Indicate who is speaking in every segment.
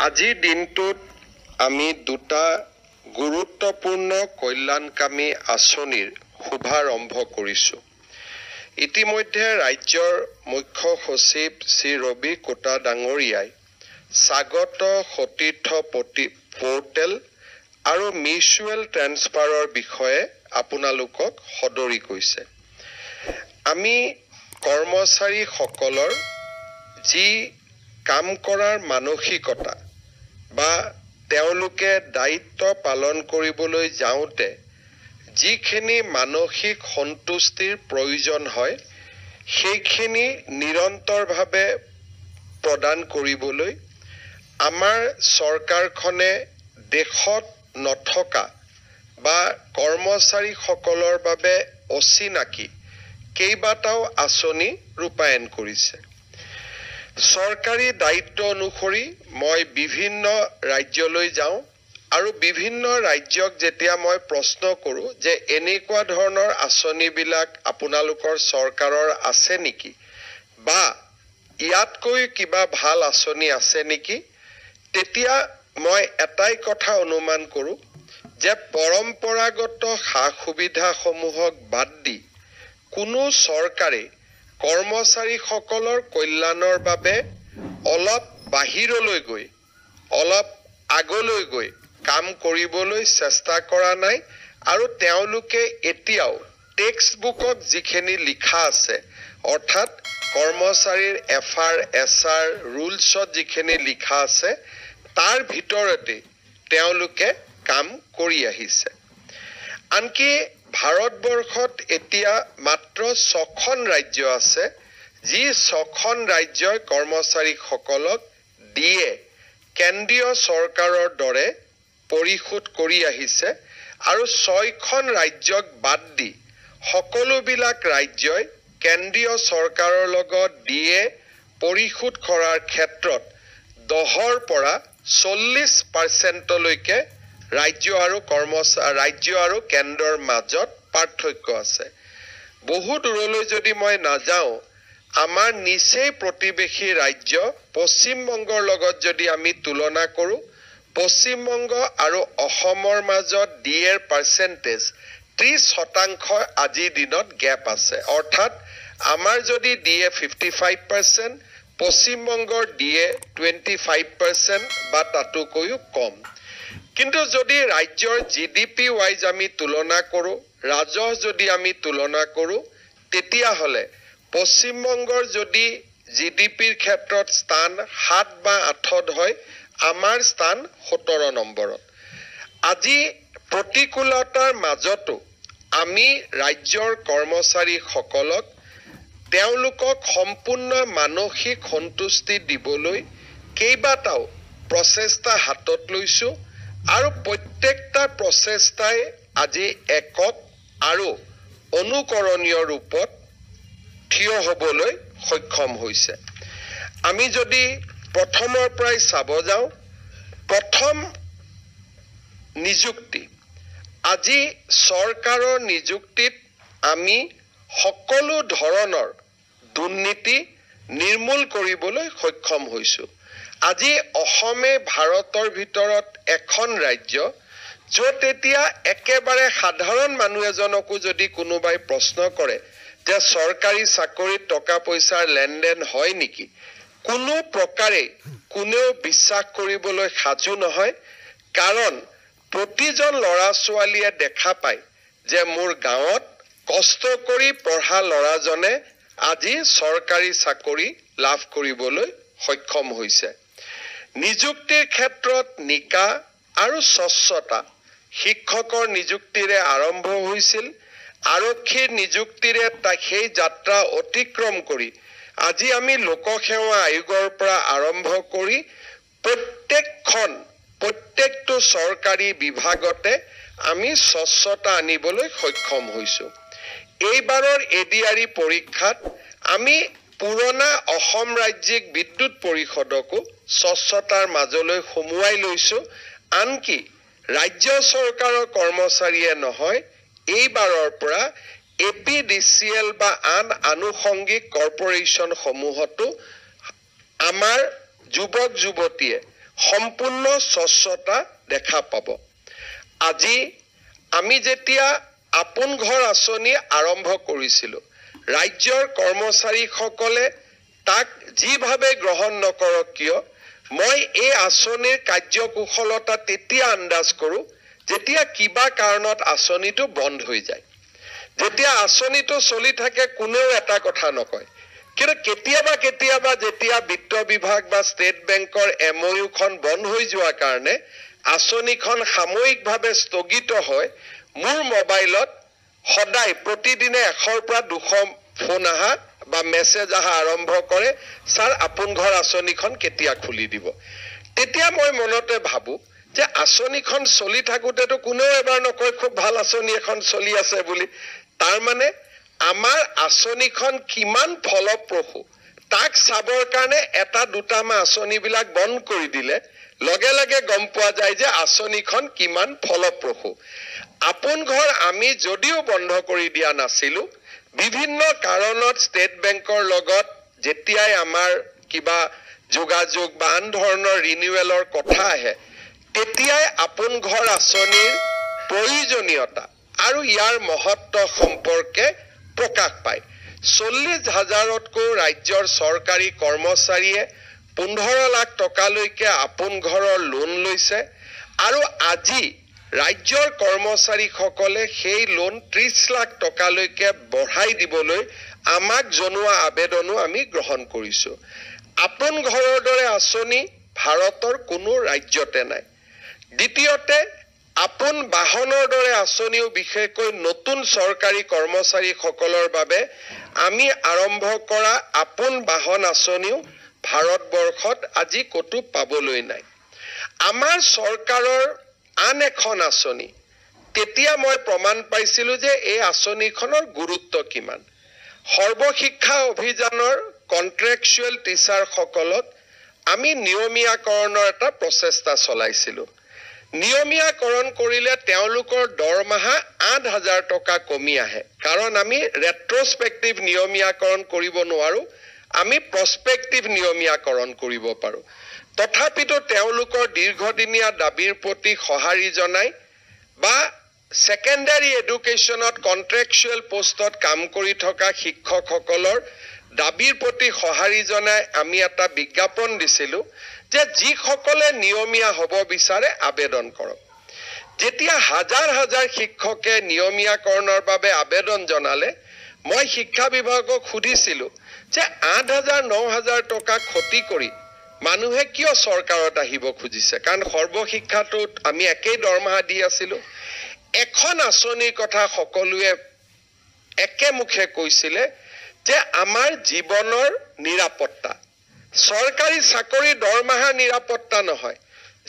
Speaker 1: আজিৰ দিনটোত আমি দুটা গুৰুত্বপূৰ্ণ কল্যাণকামী আঁচনিৰ শুভাৰম্ভ কৰিছোঁ। ইতিমধ্যে ৰাজ্যৰ মুখ্য সচিব শ্ৰী ৰবি কোটা ডাঙৰীয়াই স্বাগত সতীৰ্থ পৰ্টেল আৰু মিউচুৱেল ট্ৰেন্সফাৰৰ বিষয়ে আপোনালোকক সদৰি কৈছে। আমি কৰ্মচাৰীসকলৰ যি কাম কৰাৰ মানসিকতা বা তেওঁলোকে দায়িত্ব পালন কৰিবলৈ যাওঁতে যিখিনি মানসিক সন্তুষ্টিৰ প্ৰয়োজন হয় সেইখিনি নিৰন্তৰভাৱে প্ৰদান কৰিবলৈ আমাৰ চৰকাৰখনে দেশত নথকা বা কৰ্মচাৰীসকলৰ বাবে অচিনাকি কেইবাটাও আঁচনি ৰূপায়ণ কৰিছে। চৰকাৰী দায়িত্ব অনুসৰি মই বিভিন্ন ৰাজ্যলৈ যাওঁ আৰু বিভিন্ন ৰাজ্যক যেতিয়া মই প্ৰশ্ন কৰোঁ যে এনেকুৱা ধৰণৰ আঁচনিবিলাক আপোনালোকৰ চৰকাৰৰ আছে নেকি বা ইয়াতকৈ কিবা ভাল আঁচনি আছে নেকি, তেতিয়া মই এটাই কথা অনুমান কৰোঁ যে পৰম্পৰাগত সা সুবিধাসমূহক বাদ দি কোনো চৰকাৰে কৰ্মচাৰীসকলৰ কল্যাণৰ বাবে অলপ বাহিৰলৈ গৈ অলপ আগলৈ গৈ কাম কৰিবলৈ চেষ্টা কৰা নাই আৰু তেওঁলোকে এতিয়াও টেক্সট বুকত যিখিনি লিখা আছে অৰ্থাৎ কৰ্মচাৰীৰ FR SR ৰুলছত যিখিনি লিখা আছে তাৰ ভিতৰতে তেওঁলোকে কাম কৰি আহিছে। আনকি ভাৰতবৰ্ষত এতিয়া মাত্ৰ 6খন ৰাজ্য আছে যি 6খন ৰাজ্যই কৰ্মচাৰীসকলক দিয়ে কেন্দ্ৰীয় চৰকাৰৰ দৰে পৰিশোধ কৰি আহিছে আৰু 6খন ৰাজ্যক বাদ দি সকলোবিলাক ৰাজ্যই কেন্দ্ৰীয় চৰকাৰৰ লগত দিয়ে পৰিশোধ কৰাৰ ক্ষেত্ৰত 10ৰ পৰা 40%লৈকে ৰাজ্য আৰু কেন্দ্ৰৰ মাজত পাৰ্থক্য আছে। বহু দূৰলৈ যদি মই নাযাওঁ, আমাৰ নিচেই প্ৰতিবেশী ৰাজ্য পশ্চিমবংগৰ লগত যদি আমি তুলনা কৰোঁ, পশ্চিমবংগ আৰু অসমৰ মাজত ডিএৰ পাৰ্চেণ্টেজ 30% আজিৰ দিনত গেপ আছে। অৰ্থাৎ আমাৰ যদি ডিএ 55%, পশ্চিমবংগৰ ডিএ 25% বা তাতোকৈও কম। কিন্তু যদি ৰাজ্যৰ GDP ৱাইজ আমি তুলনা কৰোঁ, ৰাজহ যদি আমি তুলনা কৰোঁ, তেতিয়াহ'লে পশ্চিমবংগৰ যদি GDPৰ ক্ষেত্ৰত স্থান 7 বা 8 হয়, আমাৰ স্থান 17 নম্বৰত। আজি প্ৰতিকূলতাৰ মাজতো আমি ৰাজ্যৰ কৰ্মচাৰীসকলক তেওঁলোকক সম্পূৰ্ণ মানসিক সন্তুষ্টি দিবলৈ কেইবাটাও প্ৰচেষ্টা হাতত লৈছোঁ আৰু প্ৰত্যেকটা প্ৰচেষ্টাই আজি একক আৰু অনুকৰণীয় ৰূপত থিয় হ'বলৈ সক্ষম হৈছে। আমি যদি প্ৰথমৰ পৰাই চাব যাওঁ, প্ৰথম নিযুক্তি, আজি চৰকাৰৰ নিযুক্তিত আমি সকলো ধৰণৰ দুৰ্নীতি নিৰ্মূল কৰিবলৈ সক্ষম হৈছোঁ। আজি অসমে ভাৰতৰ ভিতৰত এখন ৰাজ্য য'ত এতিয়া একেবাৰে সাধাৰণ মানুহ এজনকো যদি কোনোবাই প্ৰশ্ন কৰে যে চৰকাৰী চাকৰিত টকা পইচাৰ লেনদেন হয় নেকি, কোনো প্ৰকাৰে কোনেও বিশ্বাস কৰিবলৈ সাজু নহয়। কাৰণ প্ৰতিজন ল'ৰা ছোৱালীয়ে দেখা পায় যে মোৰ গাঁৱত কষ্ট কৰি পঢ়া ল'ৰাজনে আজি চৰকাৰী চাকৰি লাভ কৰিবলৈ সক্ষম হৈছে। নিযুক্তিৰ ক্ষেত্ৰত নিকা আৰু স্বচ্ছতা, শিক্ষকৰ নিযুক্তিৰে আৰম্ভ হৈছিল, আৰক্ষীৰ নিযুক্তিৰে সেই যাত্ৰা অতিক্ৰম কৰি আজি আমি লোকসেৱা আয়োগৰ পৰা আৰম্ভ কৰি প্ৰত্যেকটো চৰকাৰী বিভাগতে আমি স্বচ্ছতা আনিবলৈ সক্ষম হৈছোঁ। এইবাৰৰ ADRE পৰীক্ষাত আমি পুৰণা অসম ৰাজ্যিক বিদ্যুৎ পৰিষদকো স্বচ্ছতাৰ মাজলৈ সোমোৱাই লৈছোঁ। আনকি ৰাজ্য চৰকাৰৰ কৰ্মচাৰীয়ে নহয়, এইবাৰৰ পৰা APDCL বা আন আনুষংগিক কৰ্পৰেশ্যনসমূহতো আমাৰ যুৱক যুৱতীয়ে সম্পূৰ্ণ স্বচ্ছতা দেখা পাব। আজি আমি যেতিয়া আপোন ঘৰ আঁচনি আৰম্ভ কৰিছিলোঁ, ৰাজ্যৰ কৰ্মচাৰীসকলে তাক যিভাৱে গ্ৰহণ নকৰক কিয়, মই এই আঁচনিৰ কাৰ্যকুশলতা তেতিয়া আন্দাজ কৰোঁ যেতিয়া কিবা কাৰণত আঁচনিটো বন্ধ হৈ যায়। যেতিয়া আঁচনিটো চলি থাকে কোনেও এটা কথা নকয়, কিন্তু কেতিয়াবা যেতিয়া বিত্ত বিভাগ বা ষ্টেট বেংকৰ MOU-খন বন্ধ হৈ যোৱাৰ কাৰণে আঁচনিখন সাময়িকভাৱে স্থগিত হয়, মোৰ মোবাইলত সদায় প্ৰতিদিনে 100ৰ পৰা 200 ফোন আহা বা মেছেজ আহা আৰম্ভ কৰে, ছাৰ আপোন ঘৰ আঁচনিখন কেতিয়া খুলি দিব। তেতিয়া মই মনতে ভাবোঁ যে আঁচনিখন চলি থাকোঁতেতো কোনেও এবাৰ নকয় খুব ভাল আঁচনি এখন চলি আছে বুলি। তাৰমানে আমাৰ আঁচনিখন কিমান ফলপ্ৰসূ তাক চাবৰ কাৰণে এটা দুটামান আঁচনিবিলাক বন্ধ কৰি দিলে লগে লগে গম পোৱা যায় যে আঁচনিখন কিমান ফলপ্ৰসূ। আপোন ঘৰ আমি যদিও বন্ধ কৰি দিয়া নাছিলোঁ, বিভিন্ন কাৰণত ষ্টেট বেংকৰ লগত যেতিয়াই আমাৰ কিবা যোগাযোগ বা আন ধৰণৰ ৰিনিউৱেলৰ কথা আহে, তেতিয়াই আপোন ঘৰ আঁচনিৰ প্ৰয়োজনীয়তা আৰু ইয়াৰ মহত্ব সম্পৰ্কে প্ৰকাশ পায়। 40,000তকৈ ৰাজ্যৰ চৰকাৰী কৰ্মচাৰীয়ে 15 লাখ টকালৈকে আপোন ঘৰৰ লোন লৈছে আৰু আজি ৰাজ্যৰ কৰ্মচাৰীসকলে সেই লোন 30 লাখ টকালৈকে বঢ়াই দিবলৈ আমাক জনোৱা আবেদনো আমি গ্ৰহণ কৰিছোঁ। আপোন ঘৰৰ দৰে আঁচনি ভাৰতৰ কোনো ৰাজ্যতে নাই। দ্বিতীয়তে, আপোন বাহনৰ দৰে আঁচনিও বিশেষকৈ নতুন চৰকাৰী কৰ্মচাৰীসকলৰ বাবে আমি আৰম্ভ কৰা আপোন বাহন আঁচনিও ভাৰতবৰ্ষত আজি ক'তো পাবলৈ নাই। আমাৰ চৰকাৰৰ আন এখন আঁচনি, তেতিয়া মই প্ৰমাণ পাইছিলোঁ যে এই আঁচনিখনৰ গুৰুত্ব কিমান। সৰ্বশিক্ষা অভিযানৰ কন্ট্ৰেকচুৱেল টিচাৰসকলক আমি নিয়মীয়াকৰণৰ এটা প্ৰচেষ্টা চলাইছিলোঁ। নিয়মীয়াকৰণ কৰিলে তেওঁলোকৰ দৰমহা 8,000 টকা কমি আহে, কাৰণ আমি ৰেট্ৰস্পেক্টিভ নিয়মীয়াকৰণ কৰিব নোৱাৰোঁ, আমি প্ৰস্পেক্টিভ নিয়মীয়াকৰণ কৰিব পাৰোঁ। তথাপিতো তেওঁলোকৰ দীৰ্ঘদিনীয়া দাবীৰ প্ৰতি সঁহাৰি জনাই বা ছেকেণ্ডাৰী এডুকেশ্যনত কন্ট্ৰেকচুৱেল পোষ্টত কাম কৰি থকা শিক্ষকসকলৰ দাবীৰ প্ৰতি সঁহাৰি জনাই আমি এটা বিজ্ঞাপন দিছিলোঁ যে যিসকলে নিয়মীয়া হ'ব বিচাৰে আবেদন কৰক। যেতিয়া হাজাৰ হাজাৰ শিক্ষকে নিয়মীয়াকৰণৰ বাবে আবেদন জনালে, মই শিক্ষা বিভাগক সুধিছিলোঁ যে 8,000, 9,000 টকা ক্ষতি কৰি মানুহে কিয় চৰকাৰত আহিব খুজিছে, কাৰণ সৰ্বশিক্ষাটোত আমি একেই দৰমহা দি আছিলোঁ। এখন আঁচনিৰ কথা সকলোৱে একেমুখে কৈছিলে যে আমাৰ জীৱনৰ নিৰাপত্তা, চৰকাৰী চাকৰি দৰমহা নিৰাপত্তা নহয়,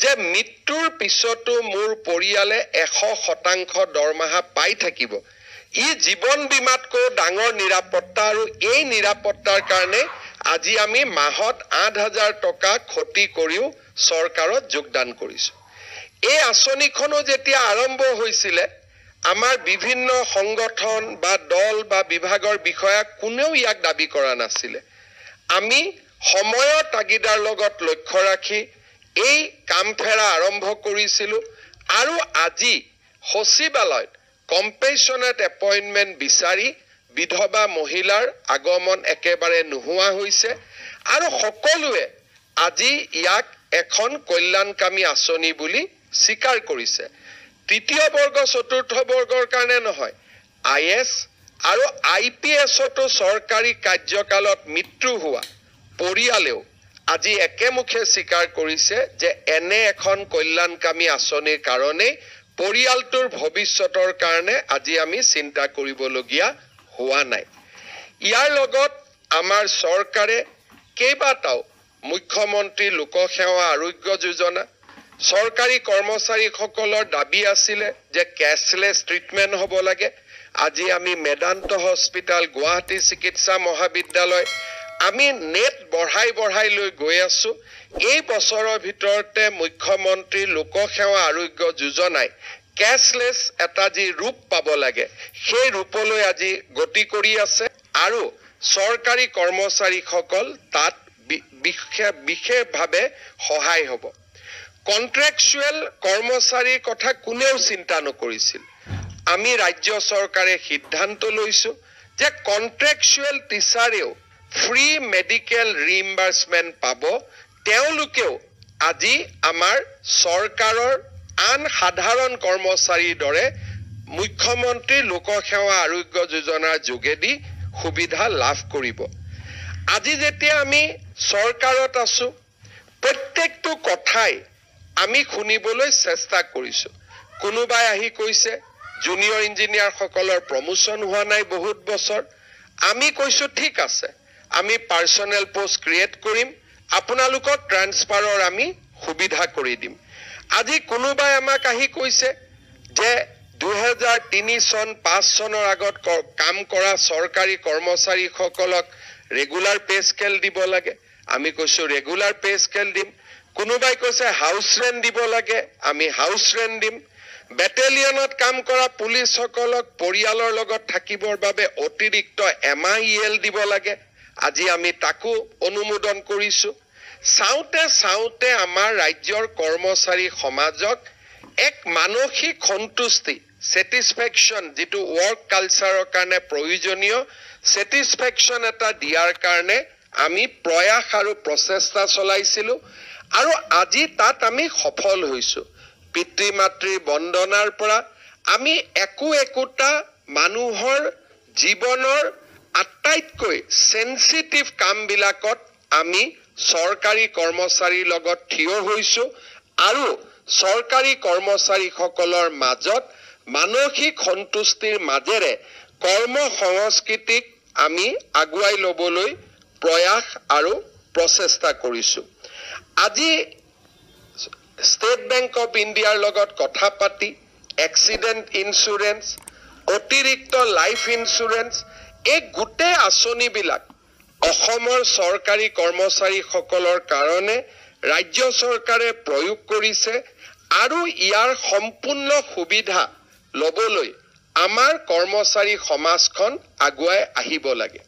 Speaker 1: যে মৃত্যুৰ পিছতো মোৰ পৰিয়ালে 100% দৰমহা পাই থাকিব, ই জীৱন বীমাতকৈ ডাঙৰ নিৰাপত্তা। আৰু এই নিৰাপত্তাৰ কাৰণে আজি আমি মাহত 8,000 টকা ক্ষতি কৰিও চৰকাৰত যোগদান কৰিছোঁ। এই আঁচনিখনো যেতিয়া আৰম্ভ হৈছিলে, আমাৰ বিভিন্ন সংগঠন বা দল বা বিভাগৰ বিষয়া কোনেও ইয়াক দাবী কৰা নাছিলে। আমি সময়ৰ তাগিদাৰ লগত লক্ষ্য ৰাখি এই কামফেৰা আৰম্ভ কৰিছিলোঁ আৰু আজি সচিবালয়ত কম্পেশ্যনেট এপইণ্টমেণ্ট বিচাৰি বিধৱা মহিলাৰ আগমন একেবাৰে নোহোৱা হৈছে আৰু সকলোৱে আজি ইয়াক এখন কল্যাণকামী আঁচনি বুলি স্বীকাৰ কৰিছে। তৃতীয় বৰ্গ চতুৰ্থ বৰ্গৰ কাৰণে নহয়, IS আৰু IPSতো চৰকাৰী কাৰ্যকালত মৃত্যু হোৱা পৰিয়ালেও আজি একেমুখে স্বীকাৰ কৰিছে যে এনে এখন কল্যাণকামী আঁচনিৰ কাৰণেই পৰিয়ালটোৰ ভৱিষ্যতৰ কাৰণে আজি আমি চিন্তা কৰিবলগীয়া হোৱা নাই। ইয়াৰ লগত আমাৰ চৰকাৰে কেইবাটাও মুখ্যমন্ত্ৰী লোকসেৱা আৰোগ্য যোজনা, চৰকাৰী কৰ্মচাৰীসকলৰ দাবী আছিলে যে কেছলেছ ট্ৰিটমেণ্ট হ'ব লাগে। আজি আমি মেদান্ত হস্পিটেল, গুৱাহাটী চিকিৎসা মহাবিদ্যালয় আমি নেট বঢ়াই লৈ গৈ আছোঁ। এই বছৰৰ ভিতৰতে মুখ্যমন্ত্ৰী লোকসেৱা আৰোগ্য যোজনাই কেছলেছ এটা যি ৰূপ পাব লাগে, সেই ৰূপলৈ আজি গতি কৰি আছে আৰু চৰকাৰী কৰ্মচাৰীসকল তাত বিশেষভাৱে সহায় হ'ব কন্ট্ৰেকচুৱেল কৰ্মচাৰীৰ কথা কোনেও চিন্তা নকৰিছিল আমি ৰাজ্য চৰকাৰে সিদ্ধান্ত লৈছো যে কন্ট্ৰেকচুৱেল টিচাৰেও ফ্ৰী মেডিকেল ৰিইম্বাৰ্সমেন্ট পাব তেওঁলোকেও আজি আমাৰ চৰকাৰৰ আন সাধাৰণ কৰ্মচাৰীৰ দৰে মুখ্যমন্ত্ৰী লোকসেৱা আৰোগ্য যোজনাৰ যোগেদি সুবিধা লাভ কৰিব আজি যেতিয়া আমি চৰকাৰত আছো প্ৰত্যেকটো কথাই আমি শুনিবলৈ চেষ্টা কৰিছো কোনোবাই আহি কৈছে জুনিয়ৰ ইঞ্জিনিয়াৰ সকলৰ প্ৰমোশন হোৱা নাই বহুত বছৰ আমি কৈছো ঠিক আছে আমি পাৰ্সোনেল পোষ্ট ক্ৰিয়েট কৰিম আপোনালোকক ট্ৰান্সফাৰৰ আমি সুবিধা কৰি দিম আজি কোনোবাই আমাক আহি কৈছে যে 2003 চন 5 চনৰ আগত কাম কৰা চৰকাৰী কৰ্মচাৰী সকলক ৰেগুলাৰ পে স্কেল দিব লাগে আমি কৈছো ৰেগুলাৰ পে স্কেল দিম কোনোবাই কৈছে হাউস ৰেন্ট দিব লাগে আমি হাউস ৰেন্ট দিম বেটেলিয়নত কাম কৰা পুলিচ সকলক পৰিয়ালৰ লগত থাকিবৰ বাবে অতিৰিক্ত MIL দিব লাগে আজি আমি তাকো অনুমোদন কৰিছো চাওতে আমাৰ ৰাজ্যৰ কৰ্মচাৰী সমাজক এক মানসিক সন্তুষ্টি satisfaction যেটো work culture কাৰণে প্ৰয়োজনীয় satisfaction এটা দিয়াৰ কাৰণে আমি প্ৰয়াস আৰু প্ৰচেষ্টা চলাইছিলো আৰু আজি তাত আমি সফল হৈছো পিতৃ মাতৃৰ বন্দনাৰ পৰা আমি একোটা মানুহৰ জীৱনৰ আটাইতকৈ সেনসিটিভ কামবিলাকত আমি চৰকাৰী কৰ্মচাৰীৰ লগত থিয় হৈছো আৰু চৰকাৰী কৰ্মচাৰী সকলৰ মাজত মানসিক সন্তুষ্টিৰ মাজেৰে কৰ্ম সংস্কৃতিক আমি আগুৱাই লবলৈ প্ৰয়াস আৰু প্ৰচেষ্টা কৰিছো আজি ষ্টেট বেংক অফ ইণ্ডিয়াৰ লগত কথা পাতি এক্সিডেন্ট ইন্সুৰেন্স অতিৰিক্ত লাইফ ইন্সুৰেন্স এই গোটেই আঁচনিবিলাক অসমৰ চৰকাৰী কৰ্মচাৰী সকলৰ কাৰণে ৰাজ্য চৰকাৰে প্ৰয়োগ কৰিছে আৰু ইয়াৰ সম্পূৰ্ণ সুবিধা লবলৈ আমাৰ কৰ্মচাৰী সমাজখন আগুৱাই আহিব লাগে